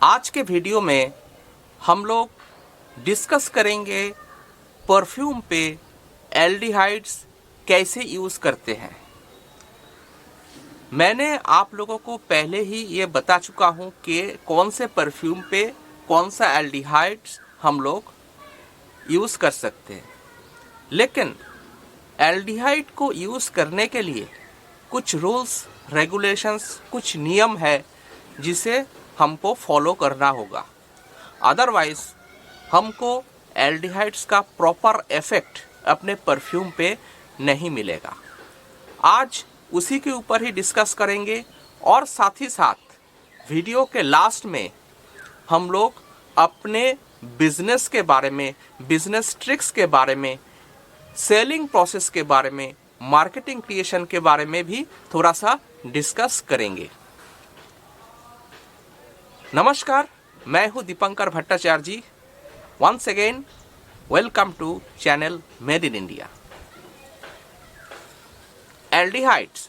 आज के वीडियो में हम लोग डिस्कस करेंगे परफ्यूम पे एल्डिहाइड्स कैसे यूज़ करते हैं। मैंने आप लोगों को पहले ही ये बता चुका हूँ कि कौन से परफ्यूम पे कौन सा एल्डिहाइड्स हम लोग यूज़ कर सकते हैं, लेकिन एल्डिहाइड को यूज़ करने के लिए कुछ रूल्स रेगुलेशंस, कुछ नियम है जिसे हमको फॉलो करना होगा। अदरवाइज हमको एल्डिहाइड्स का प्रॉपर इफेक्ट अपने परफ्यूम पे नहीं मिलेगा। आज उसी के ऊपर ही डिस्कस करेंगे और साथ ही साथ वीडियो के लास्ट में हम लोग अपने बिजनेस के बारे में, बिजनेस ट्रिक्स के बारे में, सेलिंग प्रोसेस के बारे में, मार्केटिंग क्रिएशन के बारे में भी थोड़ा सा डिस्कस करेंगे। नमस्कार, मैं हूं Dipankar Bhattacharya ji. Once again welcome to channel made in India. Aldehydes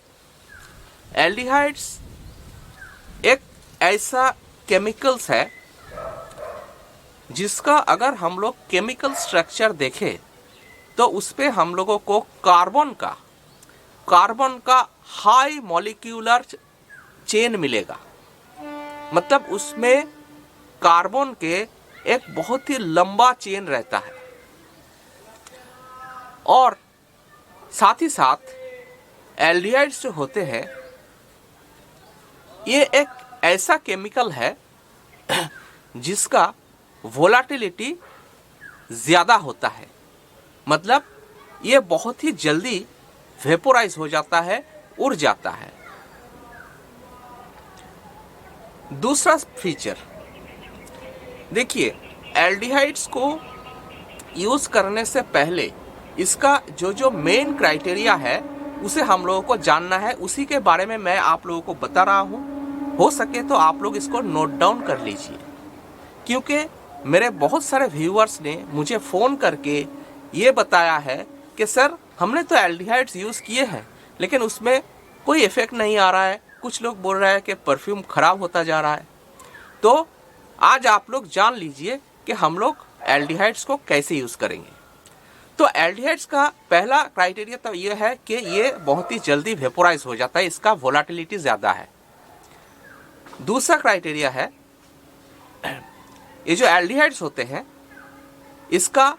एक ऐसा केमिकल्स है जिसका अगर हम लोग केमिकल स्ट्रक्चर देखें तो उस पे हम लोगों को कार्बन का हाई मॉलिक्यूलर चेन मिलेगा। मतलब उसमें कार्बन के एक बहुत ही लंबा चेन रहता है और साथ ही साथ एल्डिहाइड्स जो होते हैं ये एक ऐसा केमिकल है जिसका वोलाटिलिटी ज़्यादा होता है। मतलब ये बहुत ही जल्दी वेपोराइज हो जाता है, उड़ जाता है। दूसरा फीचर देखिए, एल्डिहाइड्स को यूज़ करने से पहले इसका जो मेन क्राइटेरिया है उसे हम लोगों को जानना है। उसी के बारे में मैं आप लोगों को बता रहा हूँ। हो सके तो आप लोग इसको नोट डाउन कर लीजिए, क्योंकि मेरे बहुत सारे व्यूअर्स ने मुझे फ़ोन करके ये बताया है कि सर हमने तो एल्डिहाइड्स यूज़ किए हैं लेकिन उसमें कोई इफ़ेक्ट नहीं आ रहा है। कुछ लोग बोल रहे हैं कि परफ्यूम ख़राब होता जा रहा है। तो आज आप लोग जान लीजिए कि हम लोग एल्डिहाइड्स को कैसे यूज़ करेंगे। तो एल्डिहाइड्स का पहला क्राइटेरिया तो ये है कि ये बहुत ही जल्दी वेपोराइज हो जाता है, इसका वोलाटिलिटी ज़्यादा है। दूसरा क्राइटेरिया है, ये जो एल्डिहाइड्स होते हैं इसका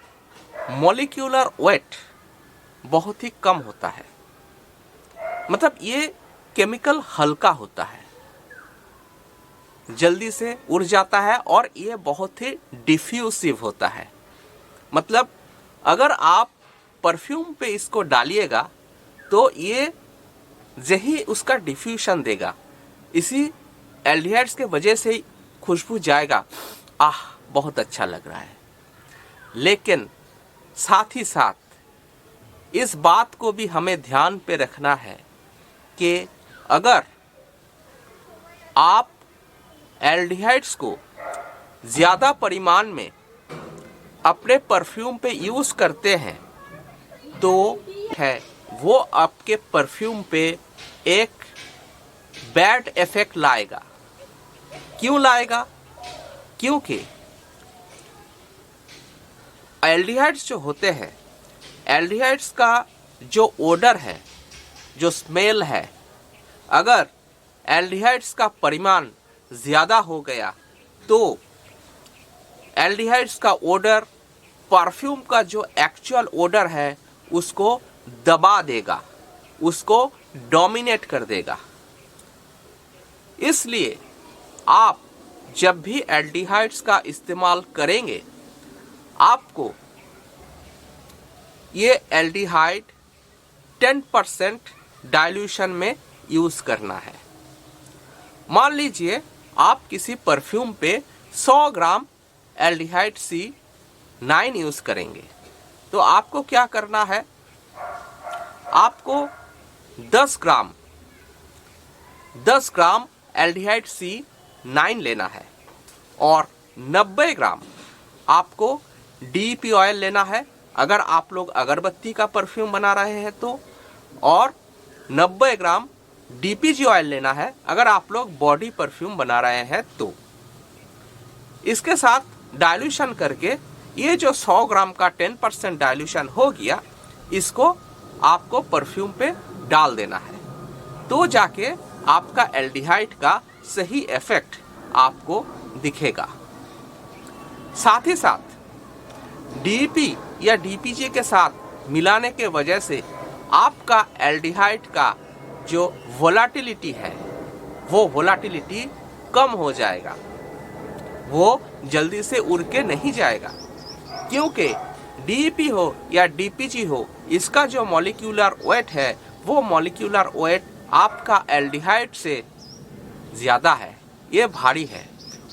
मॉलिक्यूलर वेट बहुत ही कम होता है। मतलब ये केमिकल हल्का होता है, जल्दी से उड़ जाता है और ये बहुत ही डिफ्यूसिव होता है। मतलब अगर आप परफ्यूम पे इसको डालिएगा तो ये यही उसका डिफ्यूशन देगा। इसी एल्डिहाइड्स के वजह से ही खुशबू जाएगा, आह बहुत अच्छा लग रहा है। लेकिन साथ ही साथ इस बात को भी हमें ध्यान पे रखना है कि अगर आप एल्डिहाइड्स को ज़्यादा परिमाण में अपने परफ्यूम पे यूज़ करते हैं तो है वो आपके परफ्यूम पे एक बैड इफेक्ट लाएगा। क्यों लाएगा? क्योंकि एल्डिहाइड्स जो होते हैं, एल्डिहाइड्स का जो ओडर है, जो स्मेल है, अगर एल्डिहाइड्स का परिमाण ज़्यादा हो गया तो एल्डिहाइड्स का ओडर परफ्यूम का जो एक्चुअल ओडर है उसको दबा देगा, उसको डोमिनेट कर देगा। इसलिए आप जब भी एल्डिहाइड्स का इस्तेमाल करेंगे आपको ये एल्डिहाइड 10% डाइल्यूशन में यूज़ करना है। मान लीजिए आप किसी परफ्यूम पे 100 ग्राम एल्डिहाइड C9 यूज़ करेंगे तो आपको क्या करना है? आपको 10 ग्राम एल्डिहाइड C9 लेना है और 90 ग्राम आपको DEP ऑयल लेना है अगर आप लोग अगरबत्ती का परफ्यूम बना रहे हैं तो, और 90 ग्राम DPG ऑयल लेना है अगर आप लोग बॉडी परफ्यूम बना रहे हैं तो। इसके साथ डाइल्यूशन करके ये जो 100 ग्राम का 10% डाइल्यूशन हो गया, इसको आपको परफ्यूम पे डाल देना है, तो जाके आपका एल्डिहाइड का सही इफेक्ट आपको दिखेगा। साथ ही साथ डीईपी या डीपीजे के साथ मिलाने के वजह से आपका एल्डिहाइड का जो वोलाटिलिटी है, वो वोलाटिलिटी कम हो जाएगा, वो जल्दी से उड़ के नहीं जाएगा, क्योंकि डीईपी हो या डीपीजी हो, इसका जो मॉलिक्यूलर वेट है वो मॉलिक्यूलर वेट आपका एल्डिहाइड से ज़्यादा है, ये भारी है।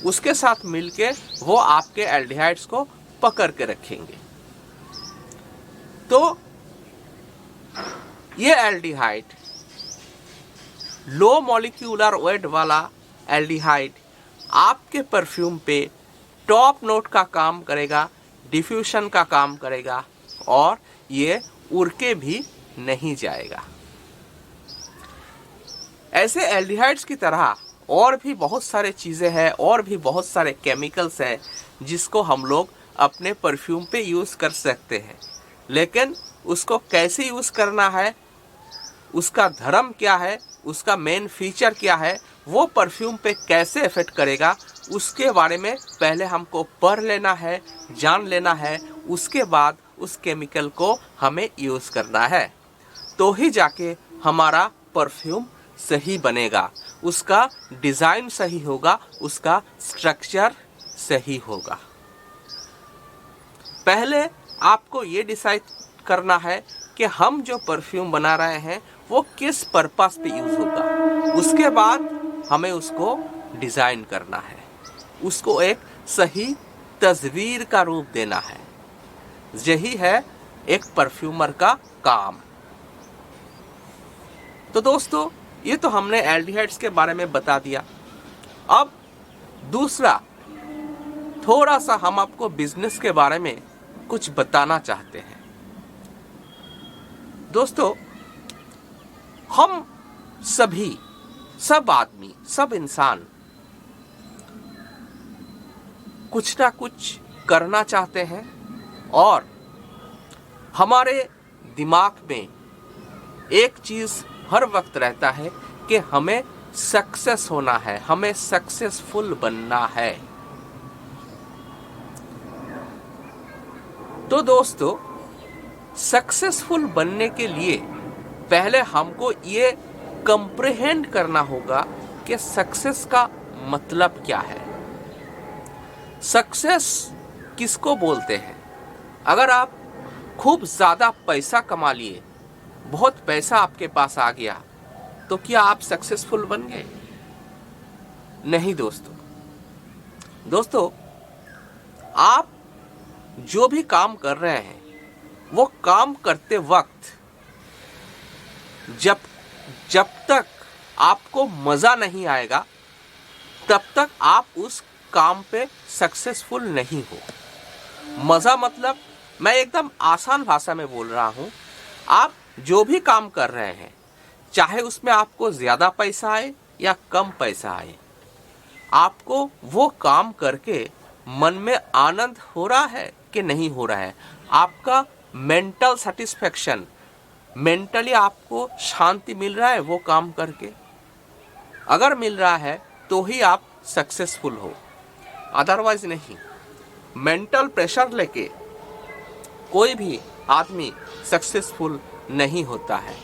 उसके साथ मिलके वो आपके एल्डिहाइड्स को पकड़ के रखेंगे। तो ये एल्डिहाइड, लो मॉलिक्यूलर वेट वाला एल्डिहाइड आपके परफ्यूम पे टॉप नोट का काम करेगा, डिफ्यूजन का काम करेगा, और ये उड़ के भी नहीं जाएगा। ऐसे एल्डिहाइड्स की तरह और भी बहुत सारे चीज़ें हैं, और भी बहुत सारे केमिकल्स हैं जिसको हम लोग अपने परफ्यूम पे यूज़ कर सकते हैं, लेकिन उसको कैसे यूज़ करना है, उसका धर्म क्या है, उसका मेन फीचर क्या है, वो परफ्यूम पे कैसे इफेक्ट करेगा, उसके बारे में पहले हमको पढ़ लेना है, जान लेना है। उसके बाद उस केमिकल को हमें यूज़ करना है, तो ही जाके हमारा परफ्यूम सही बनेगा, उसका डिज़ाइन सही होगा, उसका स्ट्रक्चर सही होगा। पहले आपको ये डिसाइड करना है कि हम जो परफ्यूम बना रहे हैं वो किस पर्पस पे यूज़ होगा। उसके बाद हमें उसको डिज़ाइन करना है, उसको एक सही तस्वीर का रूप देना है। यही है एक परफ्यूमर का काम। तो दोस्तों, ये तो हमने एल्डिहाइड्स के बारे में बता दिया। अब दूसरा, थोड़ा सा हम आपको बिजनेस के बारे में कुछ बताना चाहते हैं। दोस्तों, हम सभी, सब आदमी, सब इंसान कुछ ना कुछ करना चाहते हैं, और हमारे दिमाग में एक चीज़ हर वक्त रहता है कि हमें सक्सेस होना है, हमें सक्सेसफुल बनना है। तो दोस्तों, सक्सेसफुल बनने के लिए पहले हमको ये कंप्रहेंड करना होगा कि सक्सेस का मतलब क्या है। सक्सेस किसको बोलते हैं? अगर आप खूब ज़्यादा पैसा कमा लिए, बहुत पैसा आपके पास आ गया, तो क्या आप सक्सेसफुल बन गए? नहीं दोस्तों। दोस्तों, आप जो भी काम कर रहे हैं, वो काम करते वक्त जब तक आपको मज़ा नहीं आएगा, तब तक आप उस काम पे सक्सेसफुल नहीं हो। मज़ा मतलब, मैं एकदम आसान भाषा में बोल रहा हूँ, आप जो भी काम कर रहे हैं, चाहे उसमें आपको ज़्यादा पैसा आए या कम पैसा आए, आपको वो काम करके मन में आनंद हो रहा है कि नहीं हो रहा है? आपका मेंटल सेटिस्फेक्शन, मेंटली आपको शांति मिल रहा है वो काम करके? अगर मिल रहा है तो ही आप सक्सेसफुल हो, अदरवाइज नहीं। मेंटल प्रेशर लेके कोई भी आदमी सक्सेसफुल नहीं होता है।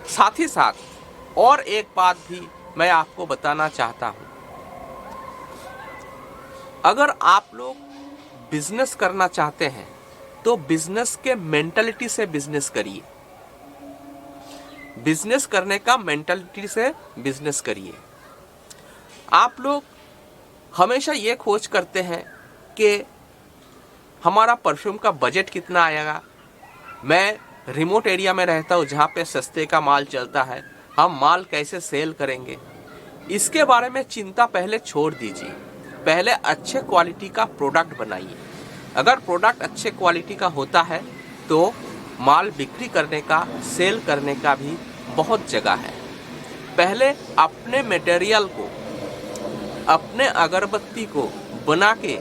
साथ ही साथ और एक बात भी मैं आपको बताना चाहता हूं। अगर आप लोग बिजनेस करना चाहते हैं तो बिजनेस के मेंटालिटी से बिजनेस करिए। बिजनेस करने का मेंटालिटी से बिजनेस करिए। आप लोग हमेशा ये खोज करते हैं कि हमारा परफ्यूम का बजट कितना आएगा। मैं रिमोट एरिया में रहता हूँ जहाँ पे सस्ते का माल चलता है, हम माल कैसे सेल करेंगे, इसके बारे में चिंता पहले छोड़ दीजिए। पहले अच्छे क्वालिटी का प्रोडक्ट बनाइए। अगर प्रोडक्ट अच्छे क्वालिटी का होता है तो माल बिक्री करने का, सेल करने का भी बहुत जगह है। पहले अपने मटेरियल को, अपने अगरबत्ती को बना के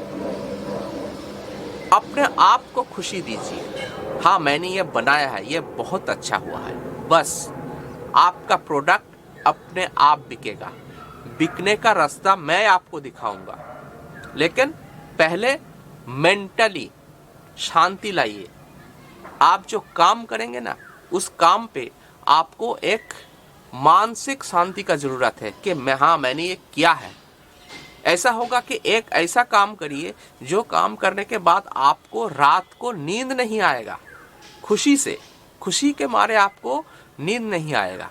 अपने आप को खुशी दीजिए। हाँ, मैंने ये बनाया है, ये बहुत अच्छा हुआ है। बस आपका प्रोडक्ट अपने आप बिकेगा। बिकने का रास्ता मैं आपको दिखाऊंगा, लेकिन पहले मेंटली शांति लाइए। आप जो काम करेंगे ना, उस काम पे आपको एक मानसिक शांति का जरूरत है कि मैंने ये किया है। ऐसा होगा कि एक ऐसा काम करिए जो काम करने के बाद आपको रात को नींद नहीं आएगा। खुशी के मारे आपको नींद नहीं आएगा।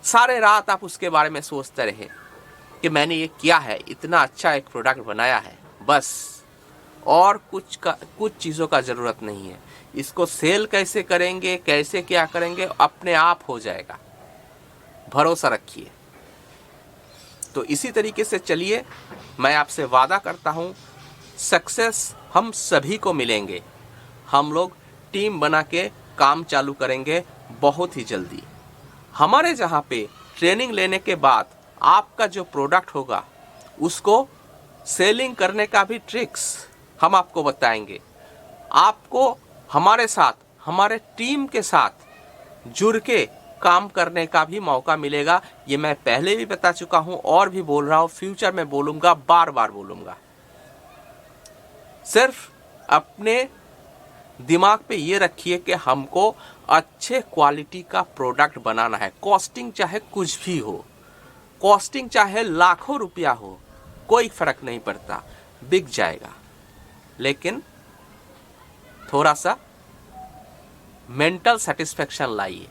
सारे रात आप उसके बारे में सोचते रहे कि मैंने ये किया है, इतना अच्छा एक प्रोडक्ट बनाया है। बस और कुछ चीज़ों का ज़रूरत नहीं है। इसको सेल कैसे करेंगे, कैसे क्या करेंगे, अपने आप हो जाएगा। भरोसा रखिए। तो इसी तरीके से चलिए, मैं आपसे वादा करता हूँ सक्सेस हम सभी को मिलेंगे। हम लोग टीम बना के काम चालू करेंगे बहुत ही जल्दी। हमारे जहाँ पे ट्रेनिंग लेने के बाद आपका जो प्रोडक्ट होगा उसको सेलिंग करने का भी ट्रिक्स हम आपको बताएंगे। आपको हमारे साथ, हमारे टीम के साथ जुड़ के काम करने का भी मौका मिलेगा। ये मैं पहले भी बता चुका हूँ और भी बोल रहा हूँ, फ्यूचर में बोलूँगा, बार बार बोलूँगा। सिर्फ अपने दिमाग पे ये रखिए कि हमको अच्छे क्वालिटी का प्रोडक्ट बनाना है। कॉस्टिंग चाहे कुछ भी हो, कॉस्टिंग चाहे लाखों रुपया हो, कोई फर्क नहीं पड़ता, बिक जाएगा। लेकिन थोड़ा सा मेंटल सेटिस्फेक्शन लाइए,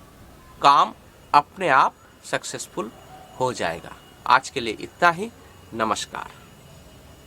काम अपने आप सक्सेसफुल हो जाएगा। आज के लिए इतना ही। नमस्कार।